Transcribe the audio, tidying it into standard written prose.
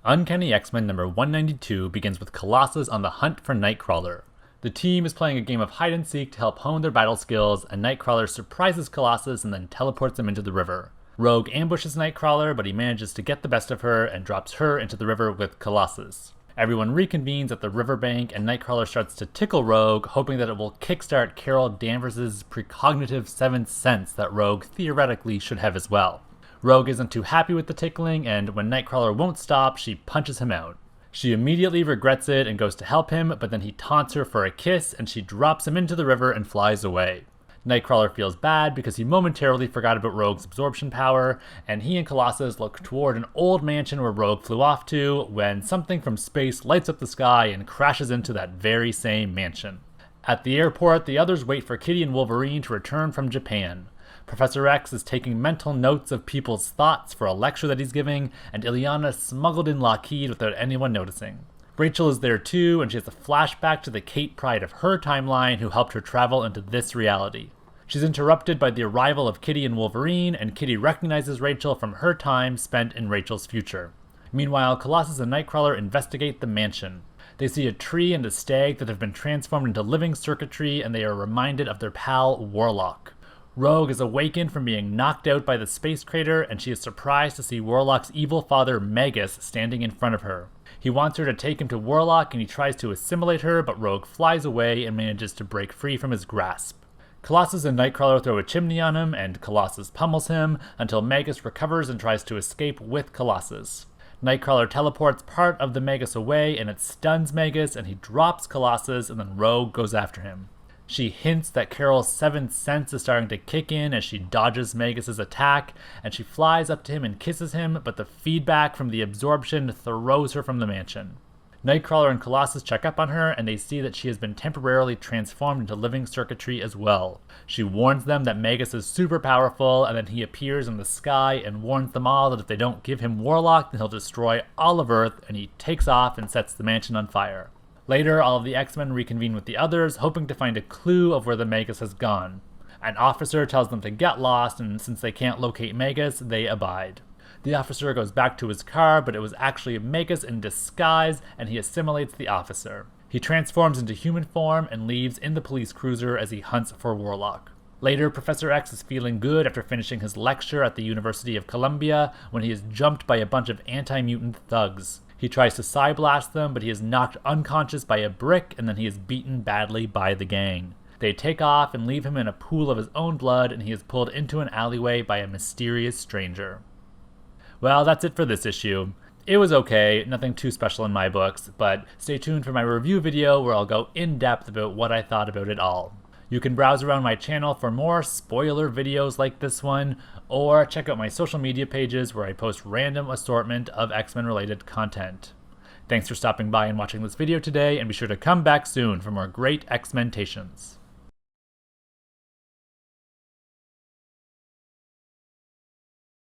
Uncanny X-Men number 192 begins with Colossus on the hunt for Nightcrawler. The team is playing a game of hide-and-seek to help hone their battle skills, and Nightcrawler surprises Colossus and then teleports him into the river. Rogue ambushes Nightcrawler, but he manages to get the best of her and drops her into the river with Colossus. Everyone reconvenes at the riverbank, and Nightcrawler starts to tickle Rogue, hoping that it will kickstart Carol Danvers' precognitive seventh sense that Rogue theoretically should have as well. Rogue isn't too happy with the tickling, and when Nightcrawler won't stop, she punches him out. She immediately regrets it and goes to help him, but then he taunts her for a kiss, and she drops him into the river and flies away. Nightcrawler feels bad because he momentarily forgot about Rogue's absorption power, and he and Colossus look toward an old mansion where Rogue flew off to when something from space lights up the sky and crashes into that very same mansion. At the airport, the others wait for Kitty and Wolverine to return from Japan. Professor X is taking mental notes of people's thoughts for a lecture that he's giving, and Illyana smuggled in Lockheed without anyone noticing. Rachel is there too, and she has a flashback to the Kate Pryde of her timeline who helped her travel into this reality. She's interrupted by the arrival of Kitty and Wolverine, and Kitty recognizes Rachel from her time spent in Rachel's future. Meanwhile, Colossus and Nightcrawler investigate the mansion. They see a tree and a stag that have been transformed into living circuitry, and they are reminded of their pal Warlock. Rogue is awakened from being knocked out by the space crater, and she is surprised to see Warlock's evil father Magus standing in front of her. He wants her to take him to Warlock, and he tries to assimilate her, but Rogue flies away and manages to break free from his grasp. Colossus and Nightcrawler throw a chimney on him, and Colossus pummels him until Magus recovers and tries to escape with Colossus. Nightcrawler teleports part of the Magus away, and it stuns Magus, and he drops Colossus, and then Rogue goes after him. She hints that Carol's seventh sense is starting to kick in as she dodges Magus' attack, and she flies up to him and kisses him, but the feedback from the absorption throws her from the mansion. Nightcrawler and Colossus check up on her, and they see that she has been temporarily transformed into living circuitry as well. She warns them that Magus is super powerful, and then he appears in the sky and warns them all that if they don't give him Warlock, then he'll destroy all of Earth, and he takes off and sets the mansion on fire. Later, all of the X-Men reconvene with the others, hoping to find a clue of where the Magus has gone. An officer tells them to get lost, and since they can't locate Magus, they abide. The officer goes back to his car, but it was actually Magus in disguise, and he assimilates the officer. He transforms into human form and leaves in the police cruiser as he hunts for Warlock. Later, Professor X is feeling good after finishing his lecture at the University of Columbia when he is jumped by a bunch of anti-mutant thugs. He tries to psy-blast them, but he is knocked unconscious by a brick, and then he is beaten badly by the gang. They take off and leave him in a pool of his own blood, and he is pulled into an alleyway by a mysterious stranger. Well, that's it for this issue. It was okay, nothing too special in my books, but stay tuned for my review video where I'll go in depth about what I thought about it all. You can browse around my channel for more spoiler videos like this one, or check out my social media pages where I post random assortment of X-Men related content. Thanks for stopping by and watching this video today, and be sure to come back soon for more Great X-Mentations.